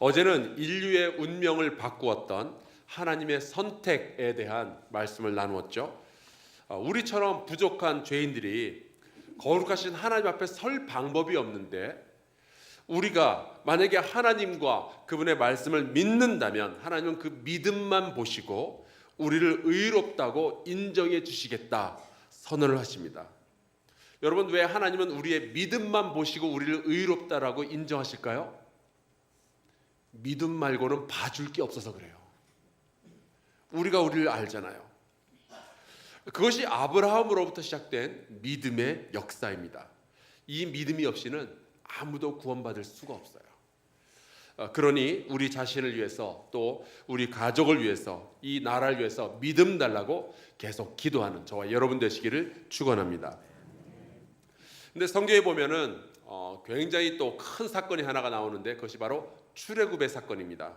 어제는 인류의 운명을 바꾸었던 하나님의 선택에 대한 말씀을 나누었죠. 우리처럼 부족한 죄인들이 거룩하신 하나님 앞에 설 방법이 없는데, 우리가 만약에 하나님과 그분의 말씀을 믿는다면 하나님은 그 믿음만 보시고 우리를 의롭다고 인정해 주시겠다 선언을 하십니다. 여러분, 왜 하나님은 우리의 믿음만 보시고 우리를 의롭다라고 인정하실까요? 믿음 말고는 봐줄 게 없어서 그래요. 우리가 우리를 알잖아요. 그것이 아브라함으로부터 시작된 믿음의 역사입니다. 이 믿음이 없이는 아무도 구원받을 수가 없어요. 그러니 우리 자신을 위해서, 또 우리 가족을 위해서, 이 나라를 위해서 믿음 달라고 계속 기도하는 저와 여러분 되시기를 축원합니다. 근데 성경에 보면은 굉장히 또 큰 사건이 하나가 나오는데, 그것이 바로 출애굽의 사건입니다.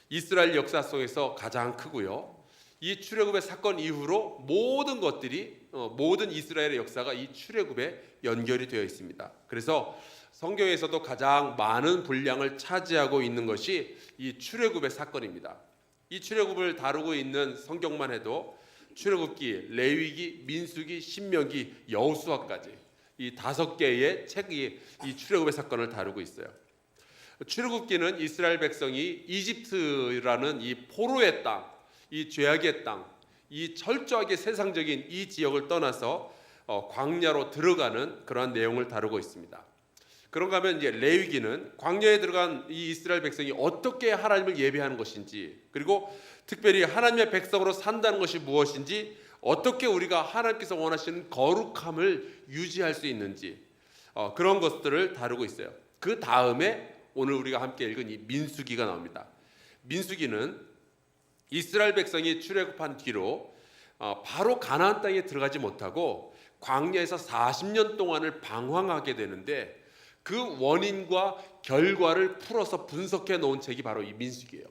이스라엘 역사 속에서 가장 크고요. 이 출애굽의 사건 이후로 모든 것들이, 모든 이스라엘의 역사가 이 출애굽에 연결이 되어 있습니다. 그래서 성경에서도 가장 많은 분량을 차지하고 있는 것이 이 출애굽의 사건입니다. 이 출애굽을 다루고 있는 성경만 해도 출애굽기, 레위기, 민수기, 신명기, 여호수아까지 이 5개의 책이 이 출애굽의 사건을 다루고 있어요. 출애굽기는 이스라엘 백성이 이집트라는 이 포로의 땅, 이 죄악의 땅, 이 철저하게 세상적인 이 지역을 떠나서 광야로 들어가는 그러한 내용을 다루고 있습니다. 그런가 하면 이제 레위기는 광야에 들어간 이 이스라엘 백성이 어떻게 하나님을 예배하는 것인지, 그리고 특별히 하나님의 백성으로 산다는 것이 무엇인지, 어떻게 우리가 하나님께서 원하시는 거룩함을 유지할 수 있는지, 그런 것들을 다루고 있어요. 그 다음에 오늘 우리가 함께 읽은 이 민수기가 나옵니다. 민수기는 이스라엘 백성이 출애굽한 뒤로 바로 가나안 땅에 들어가지 못하고 광야에서 40년 동안을 방황하게 되는데, 그 원인과 결과를 풀어서 분석해 놓은 책이 바로 이 민수기예요.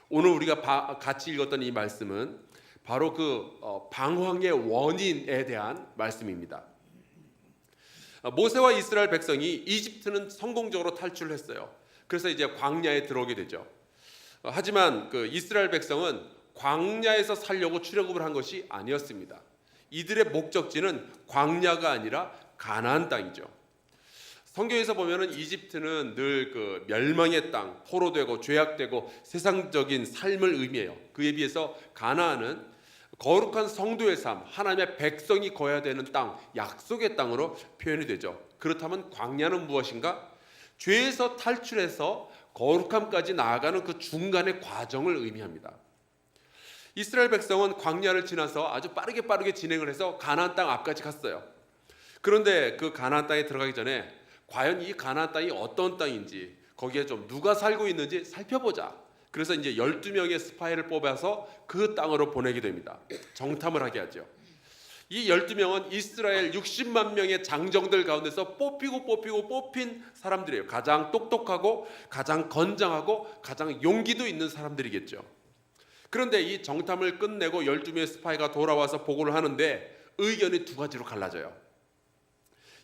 오늘 우리가 같이 읽었던 이 말씀은 바로 그 방황의 원인에 대한 말씀입니다. 모세와 이스라엘 백성이 이집트는 성공적으로 탈출했어요. 그래서 이제 광야에 들어오게 되죠. 하지만 그 이스라엘 백성은 광야에서 살려고 출애굽을 한 것이 아니었습니다. 이들의 목적지는 광야가 아니라 가나안 땅이죠. 성경에서 보면은 이집트는 늘 그 멸망의 땅, 포로되고 죄악되고 세상적인 삶을 의미해요. 그에 비해서 가나안은 거룩한 성도의 삶, 하나님의 백성이 거해야 되는 땅, 약속의 땅으로 표현이 되죠. 그렇다면 광야는 무엇인가? 죄에서 탈출해서 거룩함까지 나아가는 그 중간의 과정을 의미합니다. 이스라엘 백성은 광야를 지나서 아주 빠르게 진행을 해서 가나안 땅 앞까지 갔어요. 그런데 그 가나안 땅에 들어가기 전에 과연 이 가나안 땅이 어떤 땅인지, 거기에 좀 누가 살고 있는지 살펴보자. 그래서 이제 12명의 스파이를 뽑아서 그 땅으로 보내게 됩니다. 정탐을 하게 하죠. 이 12명은 이스라엘 60만 명의 장정들 가운데서 뽑힌 사람들이에요. 가장 똑똑하고 가장 건장하고 가장 용기도 있는 사람들이겠죠. 그런데 이 정탐을 끝내고 12명의 스파이가 돌아와서 보고를 하는데 의견이 두 가지로 갈라져요.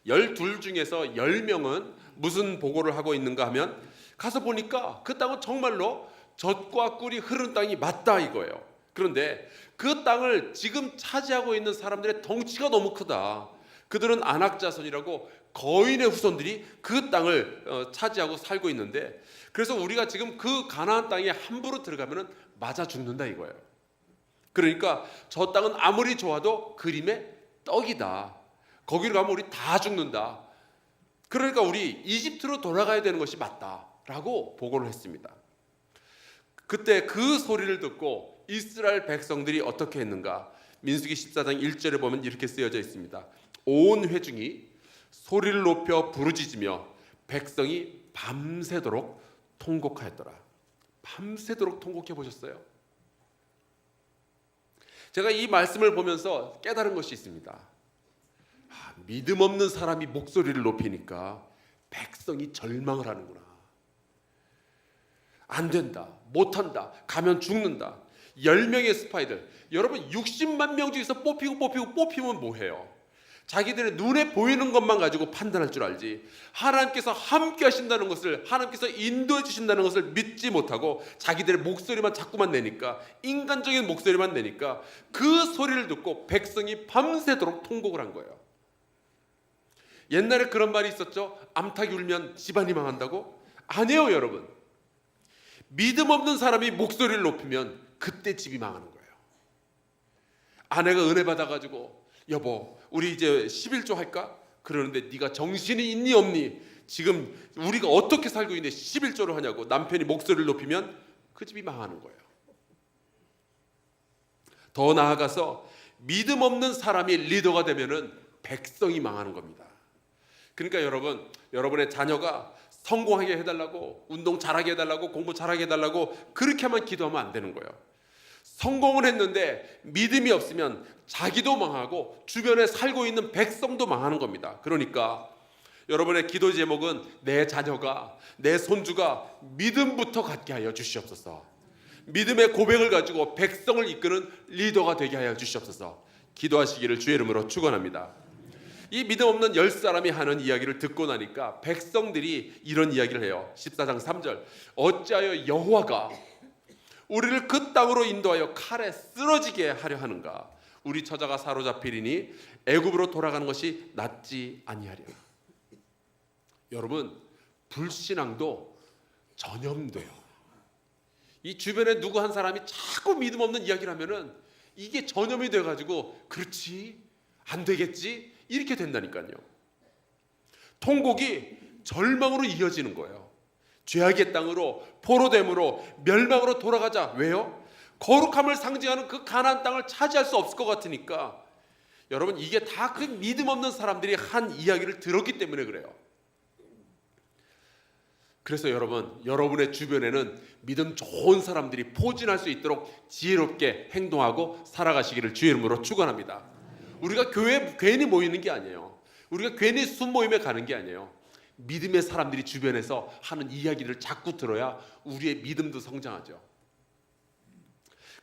12 중에서 10명은 무슨 보고를 하고 있는가 하면, 가서 보니까 그 땅은 정말로 젖과 꿀이 흐르는 땅이 맞다 이거예요. 그런데 그 땅을 지금 차지하고 있는 사람들의 덩치가 너무 크다. 그들은 아낙 자손이라고 거인의 후손들이 그 땅을 차지하고 살고 있는데, 그래서 우리가 지금 그 가나안 땅에 함부로 들어가면 맞아 죽는다 이거예요. 그러니까 저 땅은 아무리 좋아도 그림의 떡이다. 거기로 가면 우리 다 죽는다. 그러니까 우리 이집트로 돌아가야 되는 것이 맞다라고 보고를 했습니다. 그때 그 소리를 듣고 이스라엘 백성들이 어떻게 했는가? 민수기 14장 1절에 보면 이렇게 쓰여져 있습니다. 온 회중이 소리를 높여 부르짖으며 백성이 밤새도록 통곡하였더라. 밤새도록 통곡해 보셨어요? 제가 이 말씀을 보면서 깨달은 것이 있습니다. 믿음 없는 사람이 목소리를 높이니까 백성이 절망을 하는구나. 안 된다, 못한다, 가면 죽는다. 10명의 스파이들, 여러분 60만 명 중에서 뽑히면 뭐해요? 자기들의 눈에 보이는 것만 가지고 판단할 줄 알지, 하나님께서 함께 하신다는 것을, 하나님께서 인도해 주신다는 것을 믿지 못하고 자기들의 목소리만 자꾸만 내니까, 인간적인 목소리만 내니까 그 소리를 듣고 백성이 밤새도록 통곡을 한 거예요. 옛날에 그런 말이 있었죠. 암탉이 울면 집안이 망한다고? 아니에요 여러분. 믿음 없는 사람이 목소리를 높이면 그때 집이 망하는 거예요. 아내가 은혜 받아가지고 여보 우리 이제 11조 할까? 그러는데 네가 정신이 있니 없니? 지금 우리가 어떻게 살고 있는데 11조를 하냐고 남편이 목소리를 높이면 그 집이 망하는 거예요. 더 나아가서 믿음 없는 사람이 리더가 되면은 백성이 망하는 겁니다. 그러니까 여러분, 여러분의 자녀가 성공하게 해달라고, 운동 잘하게 해달라고, 공부 잘하게 해달라고 그렇게만 기도하면 안 되는 거예요. 성공을 했는데 믿음이 없으면 자기도 망하고 주변에 살고 있는 백성도 망하는 겁니다. 그러니까 여러분의 기도 제목은 내 자녀가, 내 손주가 믿음부터 갖게 하여 주시옵소서. 믿음의 고백을 가지고 백성을 이끄는 리더가 되게 하여 주시옵소서. 기도하시기를 주의 이름으로 축원합니다. 이 믿음 없는 10사람이 하는 이야기를 듣고 나니까 백성들이 이런 이야기를 해요. 14장 3절 어찌하여 여호와가 우리를 그 땅으로 인도하여 칼에 쓰러지게 하려 하는가? 우리 처자가 사로잡히리니 애굽으로 돌아가는 것이 낫지 아니하랴. 여러분, 불신앙도 전염돼요. 이 주변에 누구 한 사람이 자꾸 믿음 없는 이야기를 하면은 이게 전염이 돼가지고 그렇지 안 되겠지 이렇게 된다니까요. 통곡이 절망으로 이어지는 거예요. 죄악의 땅으로, 포로됨으로, 멸망으로 돌아가자. 왜요? 거룩함을 상징하는 그 가나안 땅을 차지할 수 없을 것 같으니까. 여러분, 이게 다 그 믿음 없는 사람들이 한 이야기를 들었기 때문에 그래요. 그래서 여러분, 여러분의 주변에는 믿음 좋은 사람들이 포진할 수 있도록 지혜롭게 행동하고 살아가시기를 주의 이름으로 축원합니다. 우리가 교회에 괜히 모이는 게 아니에요. 우리가 괜히 순모임에 가는 게 아니에요. 믿음의 사람들이 주변에서 하는 이야기를 자꾸 들어야 우리의 믿음도 성장하죠.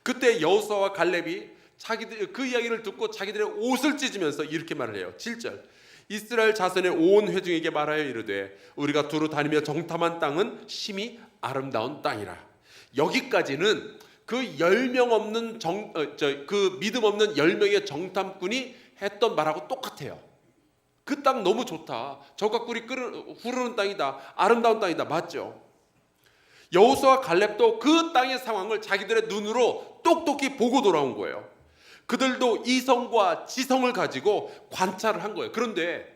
그때 여호수아와 갈렙이 자기들 그 이야기를 듣고 자기들의 옷을 찢으면서 이렇게 말을 해요. 7절 이스라엘 자손의 온 회중에게 말하여 이르되 우리가 두루 다니며 정탐한 땅은 심히 아름다운 땅이라. 여기까지는 그 10명 없는 그 믿음 없는 10명의 정탐꾼이 했던 말하고 똑같아요. 그 땅 너무 좋다. 적각꿀이 흐르는 땅이다. 아름다운 땅이다. 맞죠? 여호수아와 갈렙도 그 땅의 상황을 자기들의 눈으로 똑똑히 보고 돌아온 거예요. 그들도 이성과 지성을 가지고 관찰을 한 거예요. 그런데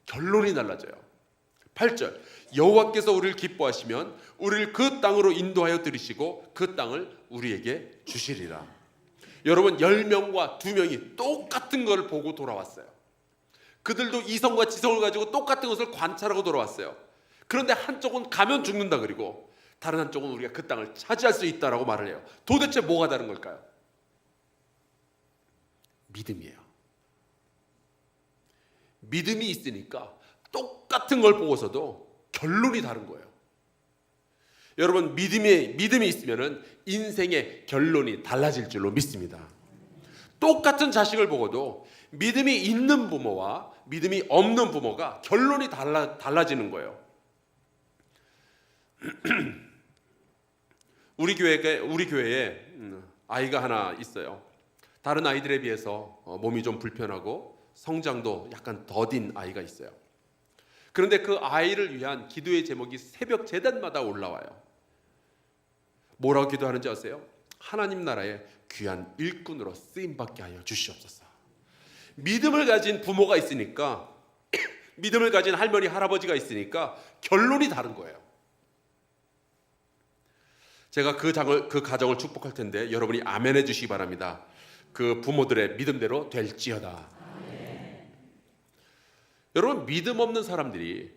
결론이 달라져요. 8절 여호와께서 우리를 기뻐하시면 우리를 그 땅으로 인도하여 들이시고 그 땅을 우리에게 주시리라. 여러분 10명과 2명이 똑같은 걸 보고 돌아왔어요. 그들도 이성과 지성을 가지고 똑같은 것을 관찰하고 돌아왔어요. 그런데 한쪽은 가면 죽는다 그리고 다른 한쪽은 우리가 그 땅을 차지할 수 있다라고 말을 해요. 도대체 뭐가 다른 걸까요? 믿음이에요. 믿음이 있으니까 똑같은 걸 보고서도 결론이 다른 거예요. 여러분 믿음이 있으면 인생의 결론이 달라질 줄로 믿습니다. 똑같은 자식을 보고도 믿음이 있는 부모와 믿음이 없는 부모가 결론이 달라지는 거예요. 우리 교회에 아이가 하나 있어요. 다른 아이들에 비해서 몸이 좀 불편하고 성장도 약간 더딘 아이가 있어요. 그런데 그 아이를 위한 기도의 제목이 새벽 제단마다 올라와요. 뭐라고 기도하는지 아세요? 하나님 나라의 귀한 일꾼으로 쓰임받게 하여 주시옵소서. 믿음을 가진 부모가 있으니까 믿음을 가진 할머니 할아버지가 있으니까 결론이 다른 거예요. 제가 그 가정을 축복할 텐데 여러분이 아멘해 주시기 바랍니다. 그 부모들의 믿음대로 될지어다. 아멘. 여러분 믿음 없는 사람들이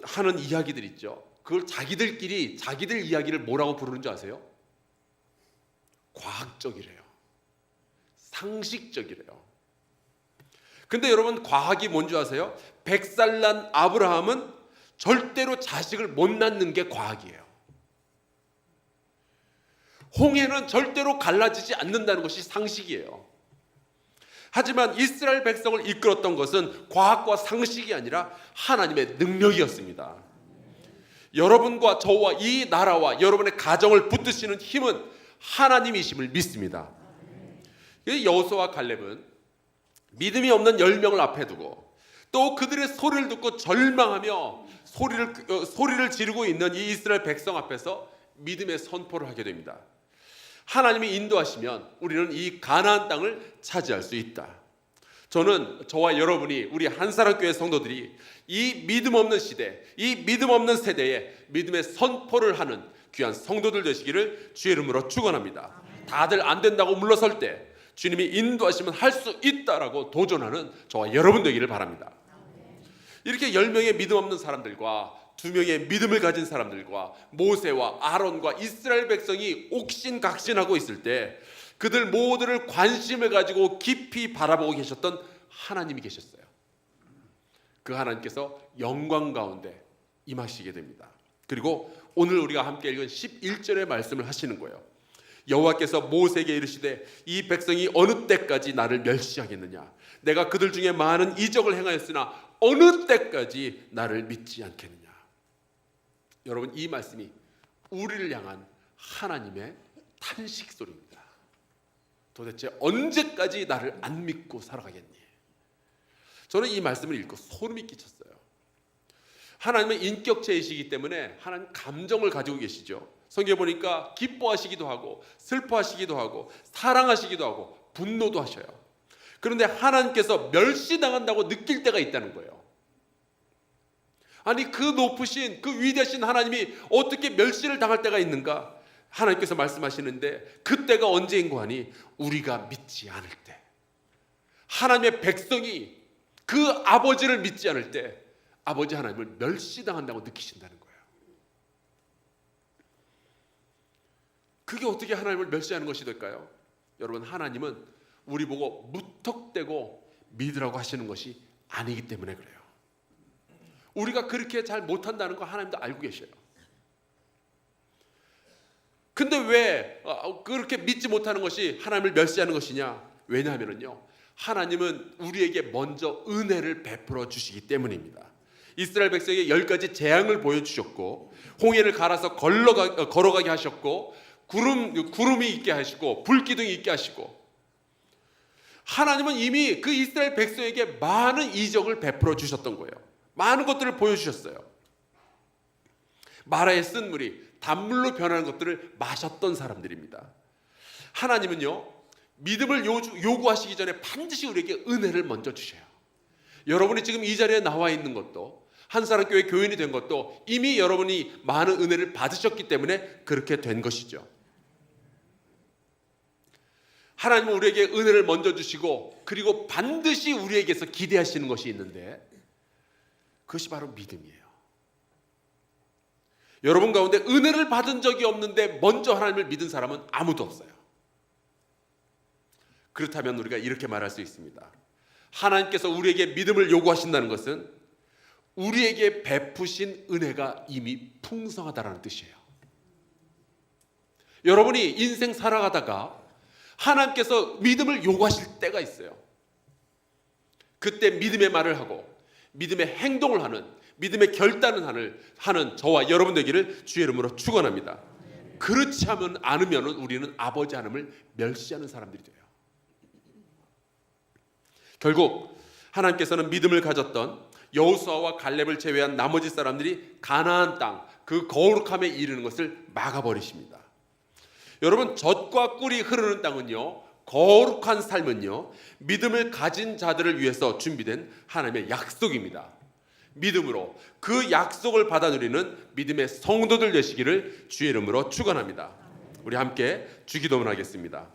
하는 이야기들 있죠. 그걸 자기들끼리 자기들 이야기를 뭐라고 부르는 줄 아세요? 과학적이래요. 상식적이래요. 근데 여러분 과학이 뭔지 아세요? 100살 난 아브라함은 절대로 자식을 못 낳는 게 과학이에요. 홍해는 절대로 갈라지지 않는다는 것이 상식이에요. 하지만 이스라엘 백성을 이끌었던 것은 과학과 상식이 아니라 하나님의 능력이었습니다. 여러분과 저와 이 나라와 여러분의 가정을 붙드시는 힘은 하나님이심을 믿습니다. 여호수아와 갈렙은 믿음이 없는 10명을 앞에 두고 또 그들의 소리를 듣고 절망하며 소리를 지르고 있는 이 이스라엘 백성 앞에서 믿음의 선포를 하게 됩니다. 하나님이 인도하시면 우리는 이 가나안 땅을 차지할 수 있다. 저는 저와 여러분이 우리 한사랑교회 성도들이 이 믿음 없는 시대, 이 믿음 없는 세대에 믿음의 선포를 하는 귀한 성도들 되시기를 주의 이름으로 축원합니다. 다들 안 된다고 물러설 때 주님이 인도하시면 할 수 있다라고 도전하는 저와 여러분 되기를 바랍니다. 이렇게 10명의 믿음 없는 사람들과 2명의 믿음을 가진 사람들과 모세와 아론과 이스라엘 백성이 옥신각신하고 있을 때 그들 모두를 관심을 가지고 깊이 바라보고 계셨던 하나님이 계셨어요. 그 하나님께서 영광 가운데 임하시게 됩니다. 그리고 오늘 우리가 함께 읽은 11절의 말씀을 하시는 거예요. 여호와께서 모세에게 이르시되 이 백성이 어느 때까지 나를 멸시하겠느냐? 내가 그들 중에 많은 이적을 행하였으나 어느 때까지 나를 믿지 않겠느냐? 여러분, 이 말씀이 우리를 향한 하나님의 탄식 소리입니다. 도대체 언제까지 나를 안 믿고 살아가겠니? 저는 이 말씀을 읽고 소름이 끼쳤어요. 하나님은 인격체이시기 때문에 하나님 감정을 가지고 계시죠. 성경에 보니까 기뻐하시기도 하고 슬퍼하시기도 하고 사랑하시기도 하고 분노도 하셔요. 그런데 하나님께서 멸시당한다고 느낄 때가 있다는 거예요. 아니, 그 높으신 그 위대하신 하나님이 어떻게 멸시를 당할 때가 있는가? 하나님께서 말씀하시는데 그때가 언제인고 하니 우리가 믿지 않을 때, 하나님의 백성이 그 아버지를 믿지 않을 때 아버지 하나님을 멸시당한다고 느끼신다는 거예요. 그게 어떻게 하나님을 멸시하는 것이 될까요? 여러분, 하나님은 우리 보고 무턱대고 믿으라고 하시는 것이 아니기 때문에 그래요. 우리가 그렇게 잘 못한다는 거 하나님도 알고 계셔요. 근데 왜 그렇게 믿지 못하는 것이 하나님을 멸시하는 것이냐? 왜냐하면요, 하나님은 우리에게 먼저 은혜를 베풀어 주시기 때문입니다. 이스라엘 백성에게 10가지 재앙을 보여주셨고 홍해를 갈아서 걸어가게 하셨고 구름이 있게 하시고 불기둥이 있게 하시고, 하나님은 이미 그 이스라엘 백성에게 많은 이적을 베풀어 주셨던 거예요. 많은 것들을 보여주셨어요. 마라의 쓴 물이 단물로 변하는 것들을 마셨던 사람들입니다. 하나님은요, 믿음을 요구하시기 전에 반드시 우리에게 은혜를 먼저 주셔요. 여러분이 지금 이 자리에 나와 있는 것도, 한사랑교회 교인이 된 것도 이미 여러분이 많은 은혜를 받으셨기 때문에 그렇게 된 것이죠. 하나님은 우리에게 은혜를 먼저 주시고 그리고 반드시 우리에게서 기대하시는 것이 있는데 그것이 바로 믿음이에요. 여러분 가운데 은혜를 받은 적이 없는데 먼저 하나님을 믿은 사람은 아무도 없어요. 그렇다면 우리가 이렇게 말할 수 있습니다. 하나님께서 우리에게 믿음을 요구하신다는 것은 우리에게 베푸신 은혜가 이미 풍성하다는 뜻이에요. 여러분이 인생 살아가다가 하나님께서 믿음을 요구하실 때가 있어요. 그때 믿음의 말을 하고 믿음의 행동을 하는, 믿음의 결단을 하는 저와 여러분 되기를 주의 이름으로 축원합니다. 그렇지 않으면 우리는 아버지 하나님을 멸시하는 사람들이 돼요. 결국 하나님께서는 믿음을 가졌던 여호수아와 갈렙을 제외한 나머지 사람들이 가나안 땅, 그 거룩함에 이르는 것을 막아버리십니다. 여러분, 젖과 꿀이 흐르는 땅은요, 거룩한 삶은요, 믿음을 가진 자들을 위해서 준비된 하나님의 약속입니다. 믿음으로 그 약속을 받아 누리는 믿음의 성도들 되시기를 주의 이름으로 축원합니다. 우리 함께 주기도문 하겠습니다.